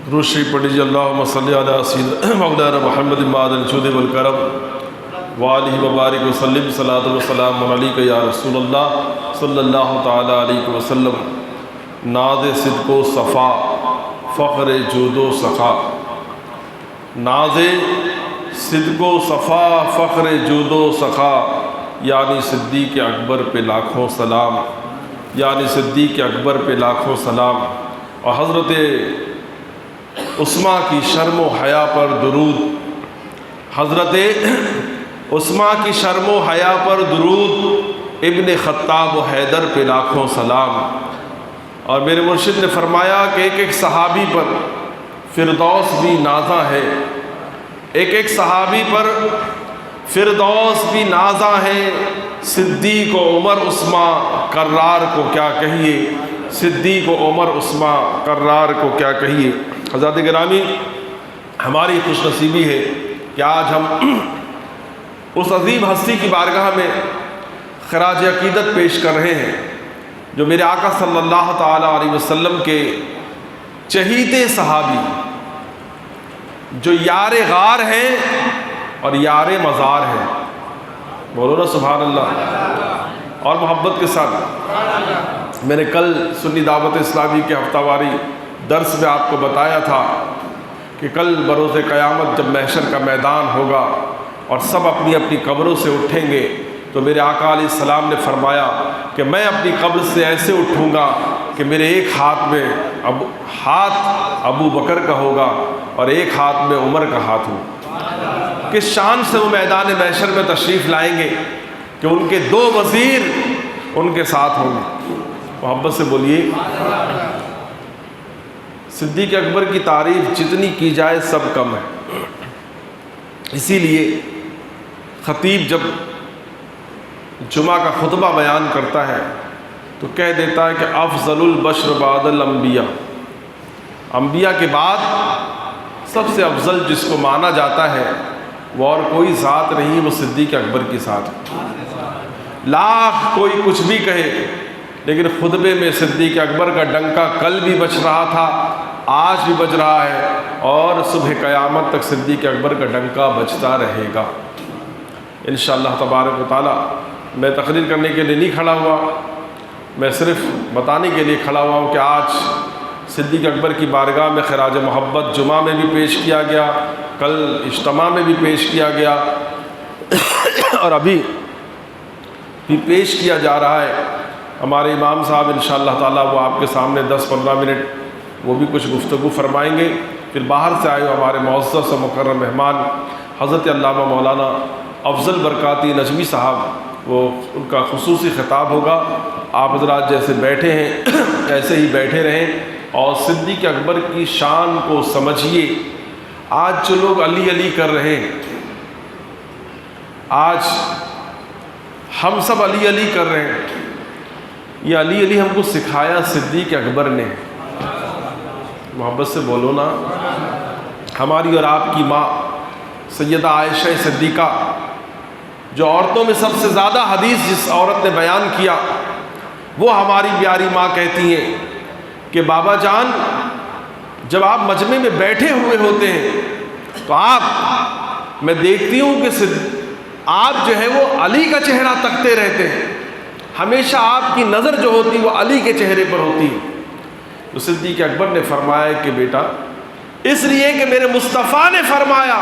درود شریف پڑھ لیجیے۔ اللہم صلی علی سیدنا مولانا محمد ماد الجود والکرم وآلہ وبارک وسلم صلاۃ وسلام علیک یا رسول اللہ صلی اللہ تعالی علیہ وسلم۔ ناز صدق و صفا فخر جود و سخا، ناز صدق و صفا فخر جود و سخا، یعنی صدیق اکبر پہ لاکھوں سلام، یعنی صدیق اکبر پہ لاکھوں سلام۔ اور حضرت عثماں کی شرم و حیا پر درود، حضرت عثماں کی شرم و حیا پر درود، ابن خطاب و حیدر پہ لاکھوں سلام۔ اور میرے مرشد نے فرمایا کہ ایک ایک صحابی پر فردوس بھی نازاں ہے، ایک ایک صحابی پر فردوس بھی نازاں ہے۔ صدیق و عمر عثماں کرار کو کیا کہیے، صدیق و عمر عثماں کرار کو کیا کہیے۔ حضرات گرامی، ہماری خوش نصیبی ہے کہ آج ہم اس عظیم ہستی کی بارگاہ میں خراج عقیدت پیش کر رہے ہیں جو میرے آقا صلی اللہ تعالی علیہ وسلم کے چہیتے صحابی، جو یار غار ہیں اور یار مزار ہیں۔ بولو نا سبحان اللہ اور محبت کے ساتھ۔ میں نے کل سنی دعوت اسلامی کے ہفتہ واری درس میں آپ کو بتایا تھا کہ کل بروز قیامت جب محشر کا میدان ہوگا اور سب اپنی اپنی قبروں سے اٹھیں گے تو میرے آقا علیہ السلام نے فرمایا کہ میں اپنی قبر سے ایسے اٹھوں گا کہ میرے ایک ہاتھ میں ہاتھ ابو بکر کا ہوگا اور ایک ہاتھ میں عمر کا ہاتھ ہوگا۔ کس شان سے وہ میدان محشر میں تشریف لائیں گے کہ ان کے دو وزیر ان کے ساتھ ہوں گے۔ محبت سے بولیے۔ صدیق اکبر کی تعریف جتنی کی جائے سب کم ہے، اسی لیے خطیب جب جمعہ کا خطبہ بیان کرتا ہے تو کہہ دیتا ہے کہ افضل البشر بعد الانبیاء، انبیاء کے بعد سب سے افضل جس کو مانا جاتا ہے وہ اور کوئی ذات نہیں، وہ صدیق اکبر کی ذات۔ لاکھ کوئی کچھ بھی کہے لیکن خطبے میں صدیق اکبر کا ڈنکا کل بھی بج رہا تھا، آج بھی بج رہا ہے اور صبح قیامت تک صدیق اکبر کا ڈنکا بجتا رہے گا انشاءاللہ تبارک و تعالی۔ میں تقریر کرنے کے لیے نہیں کھڑا ہوا، میں صرف بتانے کے لیے کھڑا ہوا ہوں کہ آج صدیق اکبر کی بارگاہ میں خراج محبت جمعہ میں بھی پیش کیا گیا، کل اجتماع میں بھی پیش کیا گیا اور ابھی بھی پیش کیا جا رہا ہے۔ ہمارے امام صاحب انشاءاللہ تعالی وہ آپ کے سامنے 10-15 منٹ وہ بھی کچھ گفتگو فرمائیں گے۔ پھر باہر سے آئے ہمارے معزز و مکرم مہمان حضرت علامہ مولانا افضل برکاتی نجمی صاحب، وہ ان کا خصوصی خطاب ہوگا۔ آپ حضرات جیسے بیٹھے ہیں ایسے ہی بیٹھے رہیں اور صدیق اکبر کی شان کو سمجھیے۔ آج جو لوگ علی علی کر رہے ہیں، آج ہم سب علی علی کر رہے ہیں، یہ علی علی ہم کو سکھایا صدیق اکبر نے۔ محبت سے بولو نا۔ ہماری اور آپ کی ماں سیدہ عائشہ صدیقہ، جو عورتوں میں سب سے زیادہ حدیث جس عورت نے بیان کیا، وہ ہماری پیاری ماں کہتی ہیں کہ بابا جان جب آپ مجمع میں بیٹھے ہوئے ہوتے ہیں تو میں دیکھتی ہوں کہ آپ جو ہے وہ علی کا چہرہ تکتے رہتے ہیں، ہمیشہ آپ کی نظر جو ہوتی وہ علی کے چہرے پر ہوتی ہے۔ تو صدیق اکبر نے فرمایا کہ بیٹا اس لیے کہ میرے مصطفیٰ نے فرمایا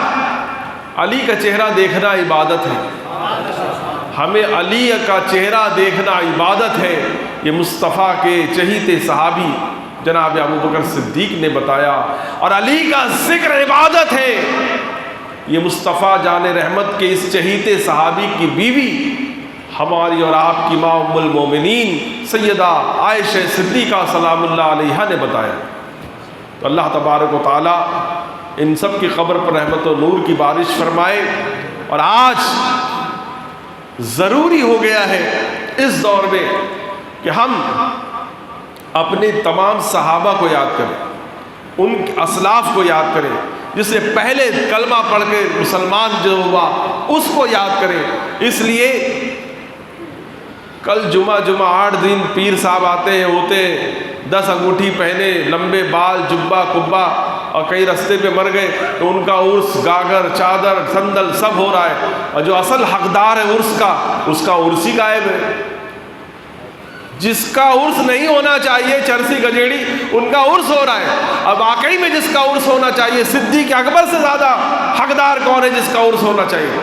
علی کا چہرہ دیکھنا عبادت ہے، ہمیں علی کا چہرہ دیکھنا عبادت ہے۔ یہ مصطفیٰ کے چہیتے صحابی جناب ابو بکر صدیق نے بتایا، اور علی کا ذکر عبادت ہے۔ یہ مصطفیٰ جان رحمت کے اس چہیتے صحابی کی بیوی ہماری اور آپ کی ماں ام المومنین سیدہ عائشہ صدیقہ سلام اللہ علیہا نے بتایا۔ تو اللہ تبارک و تعالی ان سب کی قبر پر رحمت و نور کی بارش فرمائے۔ اور آج ضروری ہو گیا ہے اس دور میں کہ ہم اپنے تمام صحابہ کو یاد کریں، ان اسلاف کو یاد کریں، جس نے پہلے کلمہ پڑھ کے مسلمان جو ہوا اس کو یاد کریں۔ اس لیے کل جمعہ 8 دن پیر صاحب آتے ہیں، ہوتے 10 انگوٹھی پہنے، لمبے بال، جبہ کبا، اور کئی رستے پہ مر گئے تو ان کا عرس، گاگر، چادر، صندل سب ہو رہا ہے، اور جو اصل حقدار ہے عرس کا، اس کا عرس ہی غائب ہے۔ جس کا عرس نہیں ہونا چاہیے چرسی گجیڑی، ان کا عرس ہو رہا ہے۔ اب واقعی میں جس کا عرس ہونا چاہیے، صدیق اکبر سے زیادہ حقدار کون ہے جس کا عرس ہونا چاہیے؟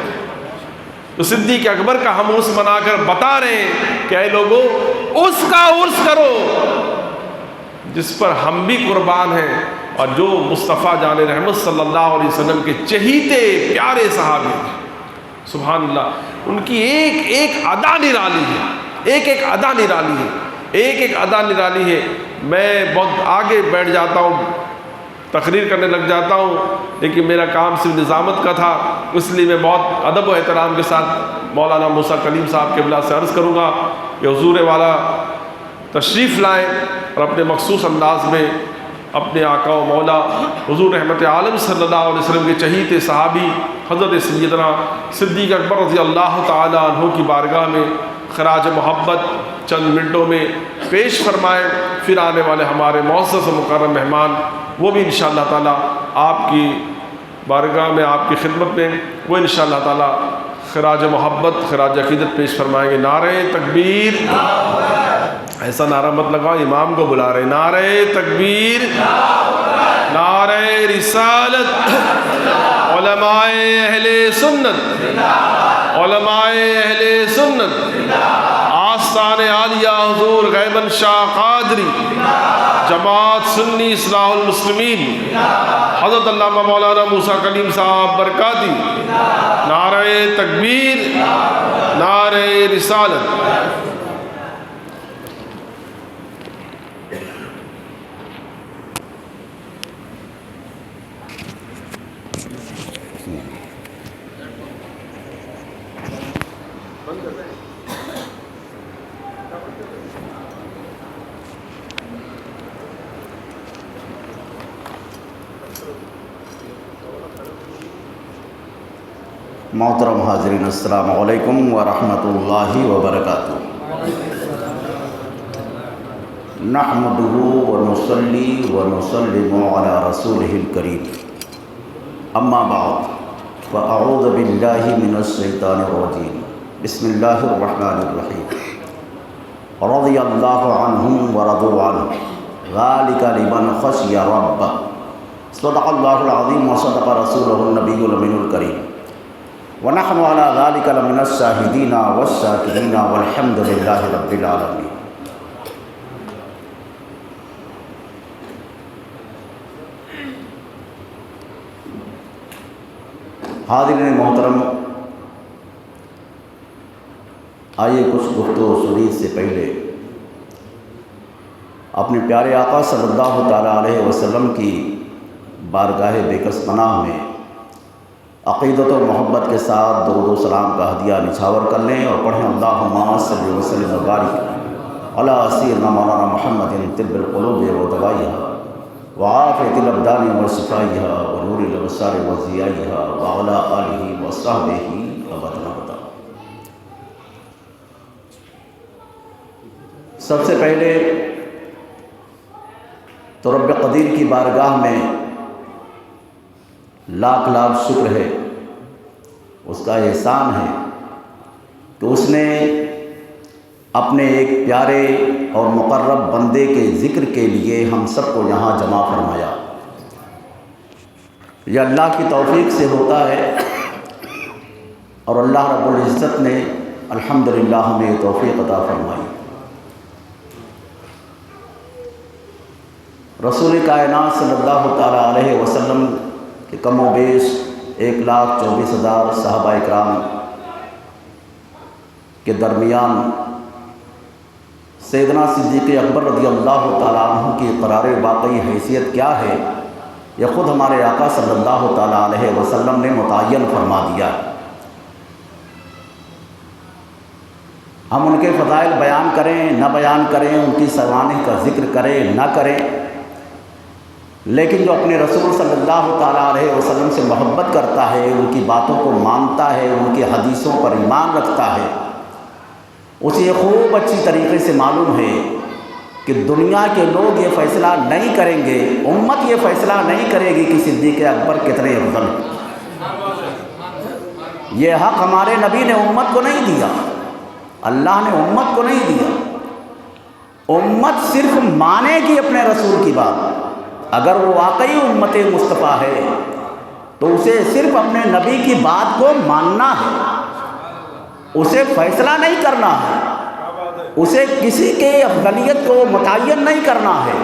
تو صدیق اکبر کا ہم عرس منا کر بتا رہے ہیں کہ اے لوگوں، اس کا عرس کرو جس پر ہم بھی قربان ہیں، اور جو مصطفیٰ جان رحمت صلی اللہ علیہ وسلم کے چہیتے پیارے صحابی ہیں۔ سبحان اللہ، ان کی ایک ایک ادا نرالی ہے، ایک ایک ادا نرالی ہے، ایک ایک ادا نرالی ہے۔ میں بہت آگے بیٹھ جاتا ہوں، تقریر کرنے لگ جاتا ہوں، لیکن میرا کام صرف نظامت کا تھا، اس لیے میں بہت ادب و احترام کے ساتھ مولانا موسیٰ کلیم صاحب قبلہ سے عرض کروں گا کہ حضور والا تشریف لائیں اور اپنے مخصوص انداز میں اپنے آقا و مولا حضور رحمت عالم صلی اللہ علیہ وسلم کے چہیتے صحابی حضرت سیدنا صدیق اکبر رضی اللہ تعالی عنہ کی بارگاہ میں خراج محبت چند منٹوں میں پیش فرمائیں۔ پھر آنے والے ہمارے معزز و مکرم مہمان وہ بھی انشاءاللہ تعالی آپ کی بارگاہ میں، آپ کی خدمت میں وہ انشاءاللہ تعالی خراج محبت، خراج عقیدت پیش فرمائیں گے۔ نعرہ تکبیر، ایسا نعرہ مت لگاؤ، امام کو بلا رہے، نعرہ تکبیر، نعرہ رسالت، علماء اہل سنت، علماء اہل سنت، آستان عالیہ حضور غیبن شاہ قادری، جماعت سنی اصلاح المسلمین، حضرت علامہ مولانا موسیٰ کلیم صاحب برکاتی، نعرہ تکبیر، نعرہ رسالت۔ محترم حاضرین، السلام علیکم ورحمۃ اللہ وبرکاتہ۔ نحمدہ ونصلی ونسلم علی رسولہ الکریم، اما بعد فاعوذ باللہ من الشیطان الرجیم، بسم اللہ الرحمن الرحیم۔ رضی اللہ عنہم ورضوا عنہ، ذالک لمن خشی ربہ، صدق اللہ العظیم وصدق رسولہ النبی الامین الکریم، وَنَحْنُ عَلَى ذَلِكَ لَمِنَ الشَّاهِدِينَ وَالشَّاكِرِينَ وَالْحَمْدُ لِلَّهِ رَبِّ الْعَالَمِينَ۔ حاضرین محترم، آئیے کچھ گفتگو سنید سے پہلے اپنے پیارے آقا صلی اللہ تعالیٰ علیہ وسلم کی بارگاہ بیکس پناہ میں عقیدت و محبت کے ساتھ درود و سلام کا ہدیہ نچھاور کر لیں اور پڑھیں اللہم صلی وسلم وبارک علی سیدنا مولانا محمد طب القلوب و دوائیہا وعافیت الابدان و شفائیہا ونور الابصار و ضیائیہا وعلی آلہ و صحبہ ابدا ابدا۔ سب سے پہلے تو رب قدیر کی بارگاہ میں لاکھ لاکھ شکر ہے، اس کا احسان ہے کہ اس نے اپنے ایک پیارے اور مقرب بندے کے ذکر کے لیے ہم سب کو یہاں جمع فرمایا۔ یہ اللہ کی توفیق سے ہوتا ہے، اور اللہ رب العزت نے الحمدللہ ہمیں یہ توفیق عطا فرمائی۔ رسول کائنات صلی اللہ تعالیٰ علیہ وسلم کہ کم و بیش 1,24,000 صحابہ اکرام کے درمیان سیدنا صدیق اکبر رضی اللہ تعالیٰ عنہ کی قرار واقعی حیثیت کیا ہے، یہ خود ہمارے آقا صلی اللہ تعالیٰ علیہ وسلم نے متعین فرما دیا۔ ہم ان کے فضائل بیان کریں نہ بیان کریں، ان کی سوانح کا ذکر کریں نہ کریں، لیکن جو اپنے رسول صلی اللہ تعالیٰ علیہ وسلم سے محبت کرتا ہے، ان کی باتوں کو مانتا ہے، ان کی حدیثوں پر ایمان رکھتا ہے، اسے خوب اچھی طریقے سے معلوم ہے کہ دنیا کے لوگ یہ فیصلہ نہیں کریں گے، امت یہ فیصلہ نہیں کرے گی کہ صدیق اکبر کتنے افضل ہیں۔ یہ حق ہمارے نبی نے امت کو نہیں دیا، اللہ نے امت کو نہیں دیا۔ امت صرف مانے گی اپنے رسول کی بات، اگر وہ واقعی امت مصطفیٰ ہے تو اسے صرف اپنے نبی کی بات کو ماننا ہے، اسے فیصلہ نہیں کرنا ہے، اسے کسی کے افضلیت کو متعین نہیں کرنا ہے۔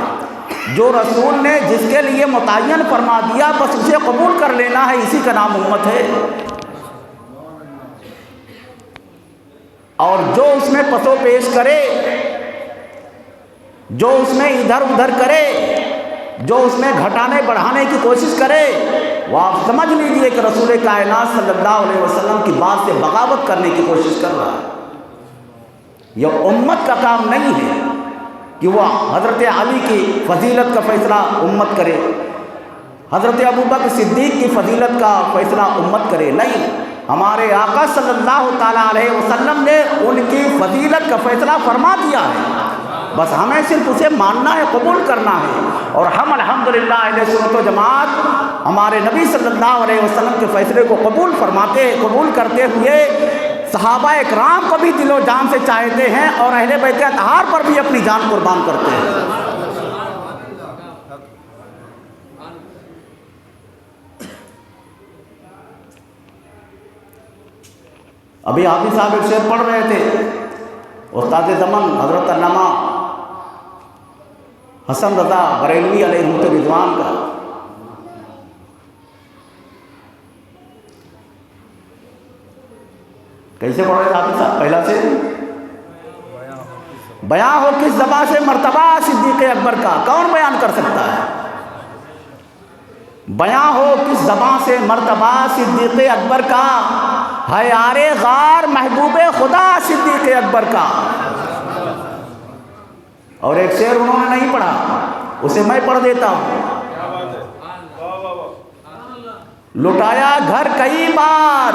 جو رسول نے جس کے لیے متعین فرما دیا بس اسے قبول کر لینا ہے، اسی کا نام امت ہے۔ اور جو اس میں پسو پیش کرے، جو اس میں ادھر ادھر کرے، جو اس میں گھٹانے بڑھانے کی کوشش کرے، وہ آپ سمجھ لیجئے کہ رسول کائنات صلی اللہ علیہ وسلم کی بات سے بغاوت کرنے کی کوشش کر رہا ہے۔ یہ امت کا کام نہیں ہے کہ وہ حضرت علی کی فضیلت کا فیصلہ امت کرے، حضرت ابوبکر صدیق کی فضیلت کا فیصلہ امت کرے، نہیں۔ ہمارے آقا صلی اللہ تعالیٰ علیہ وسلم نے ان کی فضیلت کا فیصلہ فرما دیا ہے، بس ہمیں صرف اسے ماننا ہے، قبول کرنا ہے۔ اور ہم الحمدللہ اہل سنت و جماعت ہمارے نبی صلی اللہ علیہ وسلم کے فیصلے کو قبول فرماتے ہیں، قبول کرتے ہوئے صحابہ اکرام کو بھی دل و جان سے چاہتے ہیں اور اہل بیت اطہار پر بھی اپنی جان قربان کرتے ہیں۔ ابھی حافظ صاحب ایک شعر پڑھ رہے تھے، استاد زمن حضرت علامہ حسن رضا بریلوی علیہ رضوان کا۔ کیسے پڑھ رہے تھے حافظ صاحب؟ پہلا سے بیاں ہو کس زبان سے مرتبہ صدیق اکبر کا، کون بیان کر سکتا ہے؟ بیاں ہو کس زبان سے مرتبہ صدیق اکبر کا، ہے یار غار محبوب خدا صدیق اکبر کا۔ اور ایک شعر انہوں نے نہیں پڑھا، اسے میں پڑھ دیتا ہوں۔ لٹایا گھر کئی بار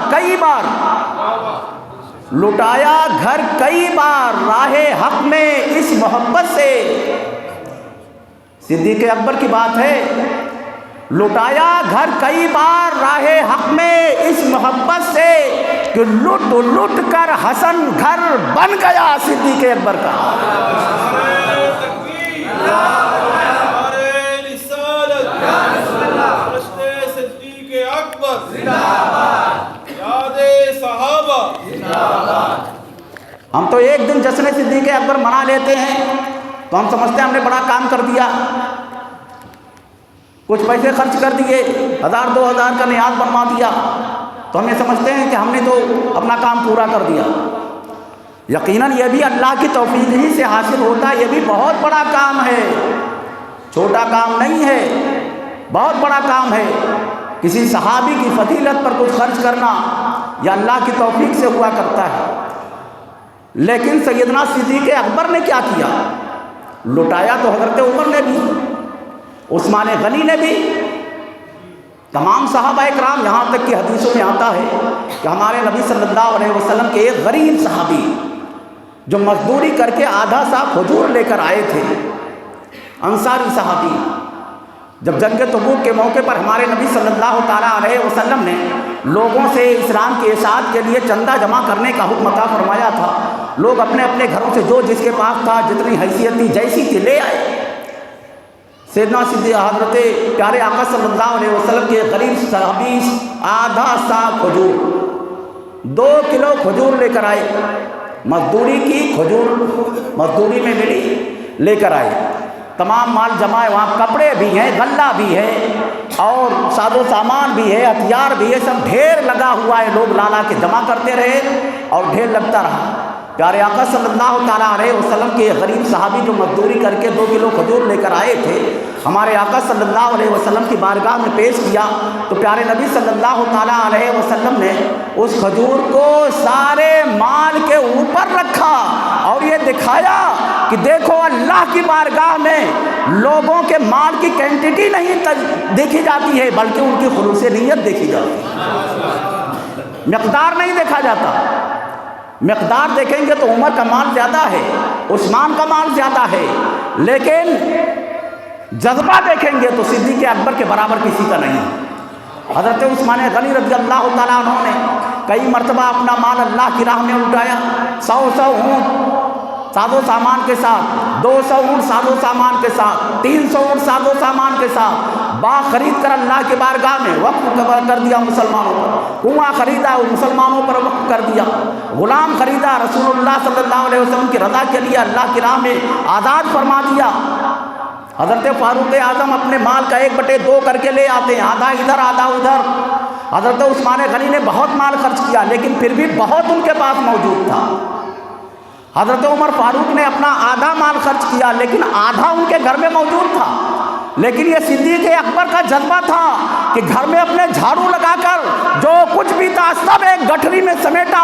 لٹایا گھر کئی بار راہ حق میں اس محبت سے، صدیق اکبر کی بات ہے، لٹایا گھر کئی بار راہ حق میں اس محبت سے کہ لٹ لٹ کر حسن گھر بن گیا صدیق اکبر کا۔ ہم تو ایک دن جشن صدیق اکبر منا لیتے ہیں تو ہم سمجھتے ہیں ہم نے بڑا کام کر دیا، کچھ پیسے خرچ کر دیے، 1000 2000 کا نیاز بنوا دیا تو ہم یہ سمجھتے ہیں کہ ہم نے تو اپنا کام پورا کر دیا۔ یقیناً یہ بھی اللہ کی توفیق ہی سے حاصل ہوتا ہے، یہ بھی بہت بڑا کام ہے، چھوٹا کام نہیں ہے، بہت بڑا کام ہے۔ کسی صحابی کی فضیلت پر کچھ خرچ کرنا یہ اللہ کی توفیق سے ہوا کرتا ہے، لیکن سیدنا صدیق اکبر نے کیا کیا؟ لٹایا تو حضرت عمر نے بھی، عثمان غنی نے بھی، تمام صحابہ اکرام، یہاں تک کہ حدیثوں میں آتا ہے کہ ہمارے نبی صلی اللہ علیہ وسلم کے ایک غریب صحابی جو مزدوری کر کے آدھا سا کھجور لے کر آئے تھے، انصاری صحابی، جب جنگ تبوک کے موقع پر ہمارے نبی صلی اللہ تعالیٰ علیہ وسلم نے لوگوں سے اسلام کی اشاعت کے لیے چندہ جمع کرنے کا حکم عطا فرمایا تھا، لوگ اپنے اپنے گھروں سے جو جس کے پاس تھا، جتنی حیثیت تھی، جیسی تھی، لے آئے۔ سیدنا صدیق حضرت پیارے آقا صلی اللہ علیہ وسلم کے غریب صحابی آدھا سا کھجور، 2 کلو کھجور لے کر آئے، مزدوری کی، کھجور مزدوری میں ملی، لے کر آئے، تمام مال جمع ہے، وہاں کپڑے بھی ہیں، غلہ بھی ہے اور ساز و سامان بھی ہے، ہتھیار بھی ہے، سب ڈھیر لگا ہوا ہے، لوگ لا لا کے جمع کرتے رہے اور ڈھیر لگتا رہا۔ پیارے آقا صلی اللہ تعالیٰ علیہ وسلم کے غریب صحابی جو مزدوری کر کے 2 کلو کھجور لے کر آئے تھے، ہمارے آقا صلی اللہ علیہ وسلم کی بارگاہ میں پیش کیا تو پیارے نبی صلی اللہ تعالیٰ علیہ وسلم نے اس کھجور کو سارے مال کے اوپر رکھا اور یہ دکھایا کہ دیکھو اللہ کی بارگاہ میں لوگوں کے مال کی کوانٹٹی نہیں دیکھی جاتی ہے بلکہ ان کی خلوص نیت دیکھی جاتی ہے، مقدار نہیں دیکھا جاتا۔ مقدار دیکھیں گے تو عمر کا مال زیادہ ہے، عثمان کا مال زیادہ ہے، لیکن جذبہ دیکھیں گے تو صدیق اکبر کے برابر کسی کا نہیں۔ حضرت عثمان غنی رضی اللہ تعالیٰ عنہ نے کئی مرتبہ اپنا مال اللہ کی راہ میں اٹھایا، 100 اونٹ ساز و سامان کے ساتھ، 200 اونٹ ساز و سامان کے ساتھ، 300 اونٹ ساز و سامان کے ساتھ باغ خرید کر اللہ کے بارگاہ میں وقف کر دیا مسلمانوں پر، کنواں خریدا مسلمانوں پر وقف کر دیا، غلام خریدا رسول اللہ صلی اللہ علیہ وسلم کی رضا کے لیے اللہ کی راہ میں آزاد فرما دیا۔ حضرت فاروق اعظم اپنے مال کا 1/2 کر کے لے آتے ہیں، آدھا ادھر آدھا ادھر۔ حضرت عثمان غنی نے بہت مال خرچ کیا لیکن پھر بھی بہت ان کے پاس موجود تھا۔ حضرت عمر فاروق نے اپنا آدھا مال خرچ کیا لیکن آدھا ان کے گھر میں موجود تھا، لیکن یہ صدیق اکبر کا جذبہ تھا کہ گھر میں اپنے جھاڑو لگا کر جو کچھ بھی تھا سب ایک گٹھری میں سمیٹا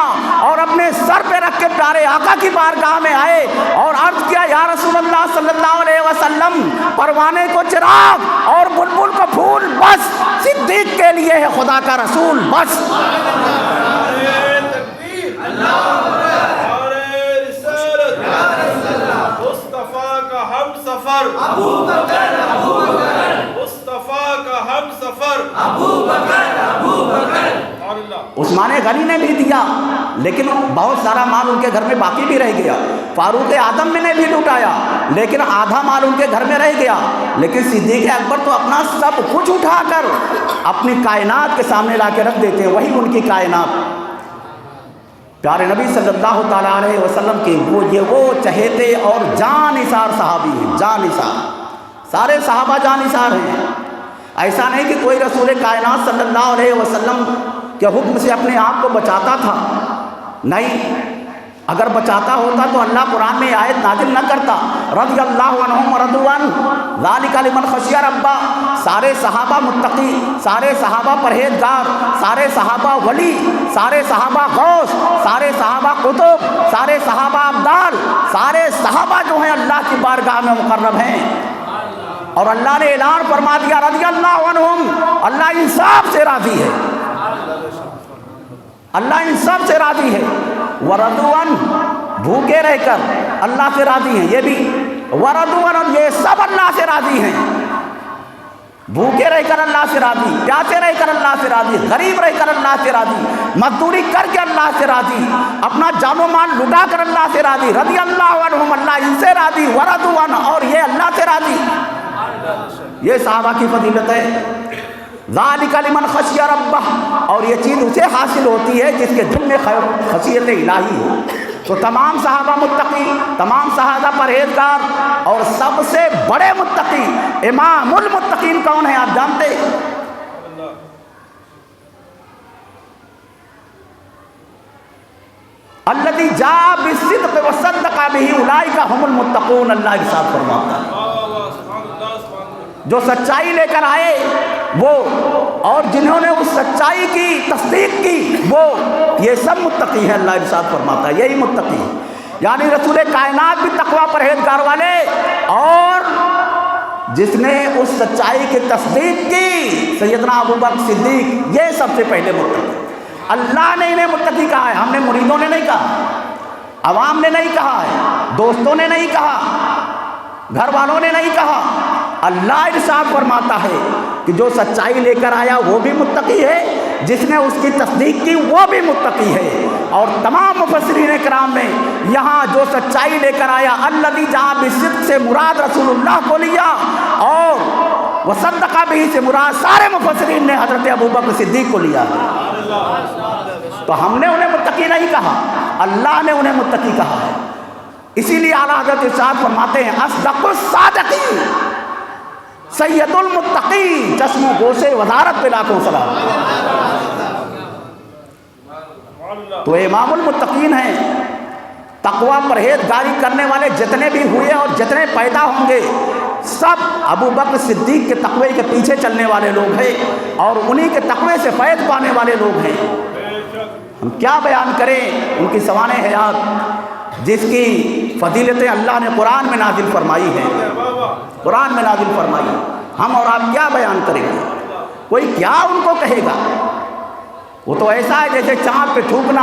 اور اپنے سر پہ رکھ کے پیارے آقا کی بارگاہ میں آئے اور عرض کیا، یا رسول اللہ صلی اللہ علیہ وسلم، پروانے کو چراغ اور بلبل کو پھول، بس صدیق کے لیے ہے خدا کا رسول، بس۔ عثمان غنی نے بھی دیا لیکن بہت سارا مال ان کے گھر میں باقی بھی رہ گیا، فاروق اعظم نے بھی لوٹایا لیکن آدھا مال ان کے گھر میں رہ گیا، لیکن صدیق اکبر تو اپنا سب کچھ اٹھا کر اپنی کائنات کے سامنے لا کے رکھ دیتے ہیں، وہی ان کی کائنات۔ پیارے نبی صلی اللہ تعالیٰ علیہ وسلم کے وہ چہیتے اور جان نثار صحابی ہیں، جان نثار، سارے صحابہ جان نثار ہیں۔ ایسا نہیں کہ کوئی رسول کائنات صلی اللہ علیہ وسلم کے حکم سے اپنے آپ کو بچاتا تھا، نہیں، اگر بچاتا ہوتا تو اللہ قرآن میں آیت نازل نہ کرتا، رضی اللہ عنہم ورضوا عنہ ذالک لمن خشی ربہ۔ سارے صحابہ متقی، سارے صحابہ پرہیزگار، سارے صحابہ ولی، سارے صحابہ غوث، سارے صحابہ قطب، سارے صحابہ ابدال، سارے صحابہ جو ہیں اللہ کی بارگاہ میں مقرب ہیں، اور اللہ نے اعلان فرما دیا رضی اللہ عنہم، اللہ ان سب سے راضی ہے، اللہ ان سب سے راضی ہے۔ ورضوا عنہ، بھوکے رہ کر اللہ سے راضی ہیں، یہ بھی ورضوا عنہ، یہ سب اللہ سے راضی ہیں، بھوکے رہ کر اللہ سے راضی، پیاسے رہ کر اللہ سے راضی، غریب رہ کر اللہ سے راضی، مزدوری کر کے اللہ سے راضی، اپنا جان و مال لٹا کر اللہ سے راضی، رضی اللہ عنہم، اللہ ان سے راضی، ورضوا عنہ، اور یہ اللہ سے راضی۔ یہ صحابہ کی فضیلت ہے۔ ذالک لمن خشی ربہ، اور یہ چیز اسے حاصل ہوتی ہے جس کے دل میں خشیت الہی ہو۔ تو تمام صحابہ متقی، تمام صحابہ پرہیزگار، اور سب سے بڑے متقی امام المتقین کون ہیں آپ جانتے ہیں؟ الذی جاء بالصدق وصدق بہ اولئک هم المتقون، اللہ ارشاد فرماتا ہے جو سچائی لے کر آئے وہ، اور جنہوں نے اس سچائی کی تصدیق کی وہ، یہ سب متقی ہیں، اللہ ارشاد فرماتا ہے یہی متقی ہیں۔ یعنی رسول کائنات بھی تقوی پرہیزگار والے، اور جس نے اس سچائی کی تصدیق کی سیدنا ابوبکر صدیق، یہ سب سے پہلے متقی۔ اللہ نے انہیں متقی کہا ہے، ہم نے مریدوں نے نہیں کہا، عوام نے نہیں کہا ہے، دوستوں نے نہیں کہا، گھر والوں نے نہیں کہا، اللہ ارشاد فرماتا ہے کہ جو سچائی لے کر آیا وہ بھی متقی ہے، جس نے اس کی تصدیق کی وہ بھی متقی ہے۔ اور تمام مفسرین کرام نے یہاں جو سچائی لے کر آیا، الذی جاء بالصدق سے مراد رسول اللہ کو لیا، اور وصدق بہ سے مراد سارے مفسرین نے حضرت ابوبکر صدیق کو لیا۔ تو ہم نے انہیں متقی نہیں کہا، اللہ نے انہیں متقی کہا ہے۔ اسی لیے اعلیٰ حضرت ارشاد فرماتے ہیں اصدق الصادقین سید المتقین، چشم و گوشے وزارت پہ لاکھوں سلام۔ تو امام المتقین ہیں، تقوی پرہیزگاری کرنے والے جتنے بھی ہوئے اور جتنے پیدا ہوں گے سب ابوبکر صدیق کے تقوی کے پیچھے چلنے والے لوگ ہیں، اور انہی کے تقوی سے فیض پانے والے لوگ ہیں۔ ہم کیا بیان کریں ان کی سوانح حیات جس کی فضیلتیں اللہ نے قرآن میں نازل فرمائی ہیں، قرآن میں نازل فرمائی، ہم اور آپ کیا بیان کریں گے؟ کوئی کیا ان کو کہے گا؟ وہ تو ایسا ہے جیسے چاند پہ تھوکنا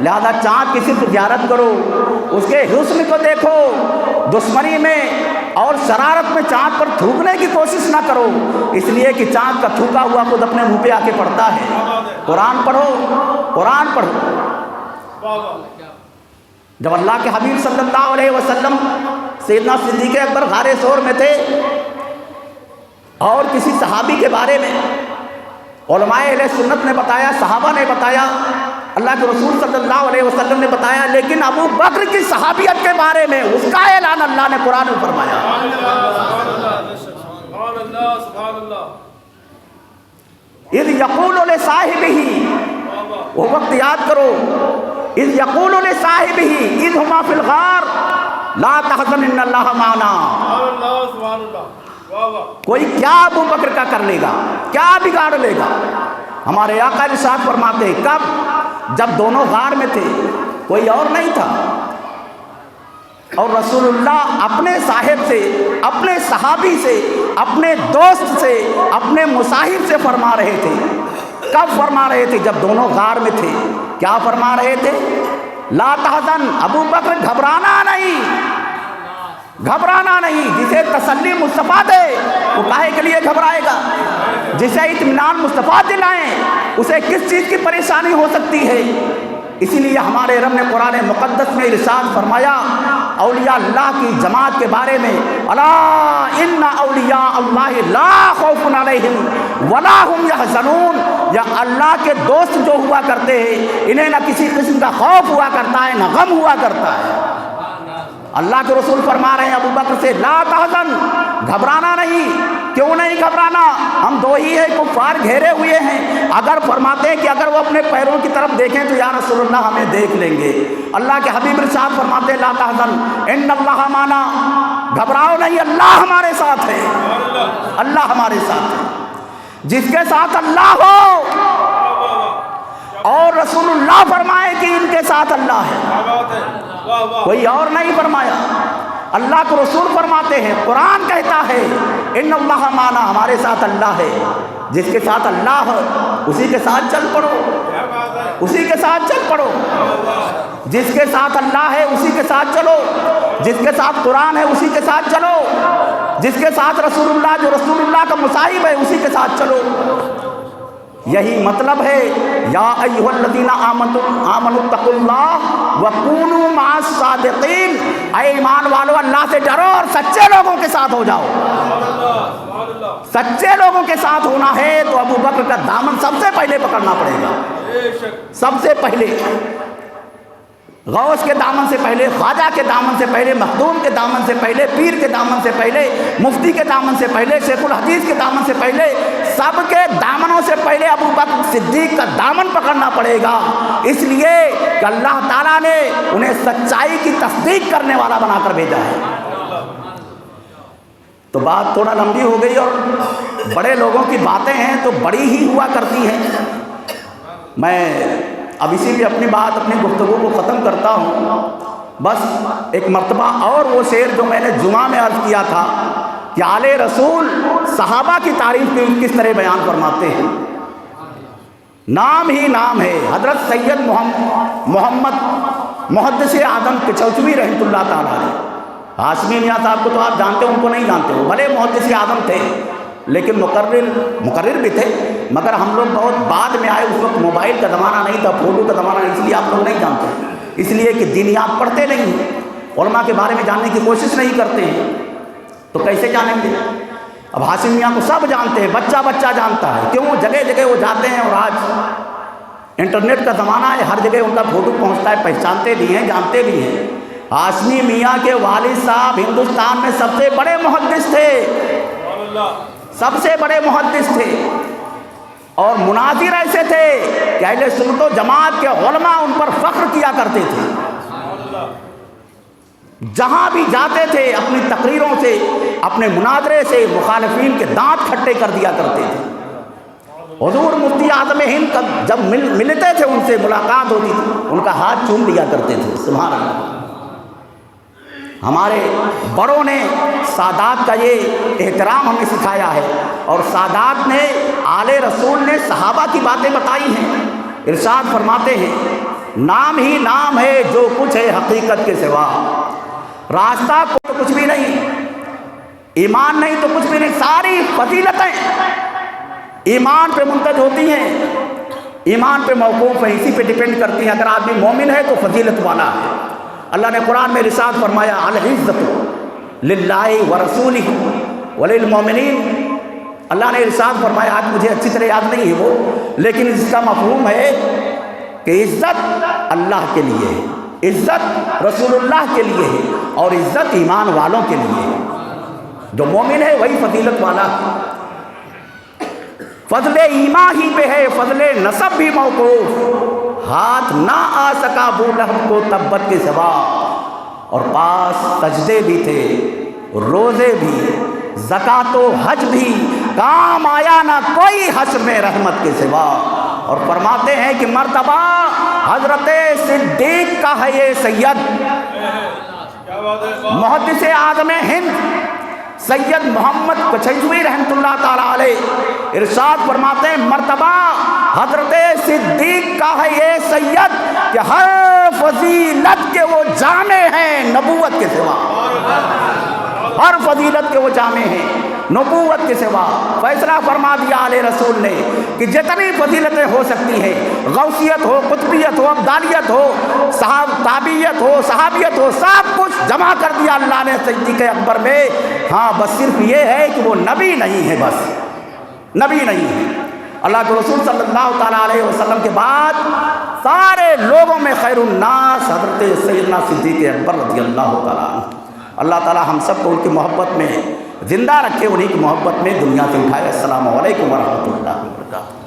لہذا چاند کی صرف زیارت کرو, اس کے حسن کو دیکھو, دشمنی میں اور شرارت میں چاند پر تھوکنے کی کوشش نہ کرو, اس لیے کہ چاند کا تھوکا ہوا خود اپنے منہ پہ آ کے پڑتا ہے. قرآن پڑھو, قرآن پڑھو. جب اللہ کے حبیب صلی اللہ علیہ وسلم سیدنا صدیق اکبر غار ثور میں تھے اور کسی صحابی کے بارے میں علماء اہل سنت نے بتایا, صحابہ نے بتایا, اللہ کے رسول صلی اللہ علیہ وسلم نے بتایا, لیکن ابو بکر کی صحابیت کے بارے میں اس کا اعلان اللہ نے قرآن میں فرمایا. اذ یقول لصاحبہ, وہ وقت یاد کرو, اذ یقول لصاحبہ اذ ہما فی الغار لا تحزن ان اللہ معنا. کوئی کیا ابو بکر کا کر لے گا, کیا بگاڑ لے گا. ہمارے آقا ارشاد فرماتے ہیں کب, جب دونوں غار میں تھے, کوئی اور نہیں تھا, اور رسول اللہ اپنے صاحب سے, اپنے صحابی سے, اپنے دوست سے, اپنے مصاحب سے فرما رہے تھے. کب فرما رہے تھے؟ جب دونوں غار میں تھے. کیا فرما رہے تھے؟ لا تحزن, ابو بکر گھبرانا نہیں, گھبرانا نہیں. جسے تسلی مصطفیٰ دے وہ کاہے کے لیے گھبرائے گا؟ جسے اطمینان مصطفیٰ دلائیں اسے کس چیز کی پریشانی ہو سکتی ہے؟ اسی لیے ہمارے رب نے قرآن مقدس میں ارشاد فرمایا اولیاء اللہ کی جماعت کے بارے میں, الا ان اولیاء اللہ لا خوف علیہم ولا هم يحزنون. یا اللہ کے دوست جو ہوا کرتے ہیں انہیں نہ کسی قسم کا خوف ہوا کرتا ہے نہ غم ہوا کرتا ہے. اللہ کے رسول فرما رہے ہیں ابو بکر سے لا تحزن, گھبرانا نہیں. کیوں نہیں گھبرانا؟ ہم دو ہی ہیں, کفار گھیرے ہوئے ہیں. اگر فرماتے ہیں کہ اگر وہ اپنے پیروں کی طرف دیکھیں تو یا رسول اللہ ہمیں دیکھ لیں گے. اللہ کے حبیب ارشاد فرماتے ہیں لا تحزن ان اللہ معنا, گھبراؤ نہیں, اللہ ہمارے ساتھ ہے, اللہ ہمارے ساتھ ہے. جس کے ساتھ اللہ ہو اور رسول اللہ فرمائے کہ ان کے ساتھ اللہ ہے, کوئی اور نہیں فرمایا. اللہ کو رسول فرماتے ہیں, قرآن کہتا ہے ان اللہ معنا, ہمارے ساتھ اللہ ہے. جس کے ساتھ اللہ ہے اسی کے ساتھ چل پڑو, اسی کے ساتھ چل پڑو. جس کے ساتھ اللہ ہے اسی کے ساتھ چلو, جس کے ساتھ قرآن ہے اسی کے ساتھ چلو, جس کے ساتھ رسول اللہ جو رسول اللہ کا مصاحب ہے اسی کے ساتھ چلو. یہی مطلب ہے یا ایھا الذین آمنوا اتقوا اللہ وکونوا مع الصادقین. اے ایمان والو اللہ سے ڈرو اور سچے لوگوں کے ساتھ ہو جاؤ. سچے لوگوں کے ساتھ ہونا ہے تو ابو بکر کا دامن سب سے پہلے پکڑنا پڑے گا, سب سے پہلے. غوث کے دامن سے پہلے, خواجہ کے دامن سے پہلے, مخدوم کے دامن سے پہلے, پیر کے دامن سے پہلے, مفتی کے دامن سے پہلے, شیخ الحدیث کے دامن سے پہلے, سب کے دامنوں سے پہلے ابو بکر صدیق کا دامن پکڑنا پڑے گا. اس لیے کہ اللہ تعالیٰ نے انہیں سچائی کی تصدیق کرنے والا بنا کر بھیجا ہے. تو بات تھوڑا لمبی ہو گئی اور بڑے لوگوں کی باتیں ہیں تو بڑی ہی ہوا کرتی ہیں. میں اب اسی پہ اپنی بات, اپنی گفتگو کو ختم کرتا ہوں. بس ایک مرتبہ اور وہ شعر جو میں نے جمعہ میں عرض کیا تھا کہ آل رسول صحابہ کی تعریف میں کس طرح بیان فرماتے ہیں. نام ہی نام ہے, حضرت سید محمد محدث اعظم کچوچوی رحمۃ اللہ تعالیٰ علیہ. ہاشمی میاں صاحب کو تو آپ جانتے ہو, ان کو نہیں جانتے ہو. بھلے محدث اعظم تھے لیکن مقرر بھی تھے, مگر ہم لوگ بہت بعد میں آئے. اس وقت موبائل کا زمانہ نہیں تھا, فوٹو کا زمانہ نہیں, اس لیے آپ لوگ نہیں جانتے. اس لیے کہ دینیات پڑھتے نہیں ہیں, علماء کے بارے میں جاننے کی کوشش نہیں کرتے ہیں, تو کیسے جانیں گے؟ اب ہاشم میاں کو سب جانتے ہیں, بچہ بچہ جانتا ہے. کیوں؟ جگہ جگہ وہ جاتے ہیں, اور آج انٹرنیٹ کا زمانہ ہے, ہر جگہ ان کا فوٹو پہنچتا ہے, پہچانتے بھی ہیں, جانتے بھی ہیں. ہاشمی میاں کے والد صاحب ہندوستان میں سب سے بڑے محدث تھے, سب سے بڑے محدث تھے, اور مناظر ایسے تھے کہ اہل سنت و جماعت کے علماء ان پر فخر کیا کرتے تھے. جہاں بھی جاتے تھے اپنی تقریروں سے, اپنے مناظرے سے مخالفین کے دانت کھٹے کر دیا کرتے تھے. حضور مفتی اعظم ہند جب ملتے تھے, ان سے ملاقات ہوتی تھی, ان کا ہاتھ چوم لیا کرتے تھے. سبحان اللہ. ہمارے بڑوں نے سادات کا یہ احترام ہمیں سکھایا ہے, اور سادات نے آل رسول نے صحابہ کی باتیں بتائی ہیں. ارشاد فرماتے ہیں نام ہی نام ہے جو کچھ ہے حقیقت کے سوا، راستہ کو تو کچھ بھی نہیں، ایمان نہیں تو کچھ بھی نہیں، ساری فضیلتیں ایمان پہ منتج ہوتی ہیں، ایمان پہ موقوف ہے، اسی پہ ڈیپینڈ کرتی ہیں۔ اگر آدمی مومن ہے تو فضیلت والا ہے۔ اللہ نے قرآن میں ارشاد فرمایا العزت للہ ورسولہ وللمؤمنین۔ اللہ نے ارشاد فرمایا، آج مجھے اچھی طرح یاد نہیں ہے وہ، لیکن اس کا مفہوم ہے کہ عزت اللہ کے لیے ہے، عزت رسول اللہ کے لیے ہے، اور عزت ایمان والوں کے لیے ہے۔ جو مومن ہے وہی فضیلت والا ہے۔ فضل ایمان ہی پہ ہے فضل نسب بھی موقوف، ہاتھ نہ آ سکا ابو لہب کو تبت کے سوا، اور پاس سجدے بھی تھے، روزے بھی، زکوٰۃ و حج بھی، کام آیا نہ کوئی حشر میں رحمت کے سوا۔ اور فرماتے ہیں کہ مرتبہ حضرت صدیق کا ہے یہ سید، محدث اعظم ہند سید محمد کچھیزوی رحمۃ اللہ تعالیٰ علیہ ارشاد فرماتے ہیں مرتبہ حضرت صدیق کا ہے یہ سید کہ ہر فضیلت کے وہ جامع ہیں نبوت کے سوا، ہر فضیلت کے وہ جامع ہیں نبوت کے سوا۔ فیصلہ فرما دیا علیہ رسول نے کہ جتنی فضیلتیں ہو سکتی ہیں، غوثیت ہو، قطبیت ہو، ابدالیت ہو، تابعیت ہو، صحابیت ہو، سب کچھ جمع کر دیا اللہ نے صدیق اکبر میں۔ ہاں بس صرف یہ ہے کہ وہ نبی نہیں ہے، بس نبی نہیں ہے۔ اللہ کے رسول صلی اللہ تعالیٰ علیہ وسلم کے بعد سارے لوگوں میں خیر الناس حضرت سیدنا صدیق اکبر رضی اللہ تعالیٰ عنہ۔ اللہ تعالیٰ ہم سب کو ان کی محبت میں زندہ رکھے، انہی کی محبت میں دنیا سے اٹھائے۔ السلام علیکم ورحمۃ اللہ وبرکاتہ۔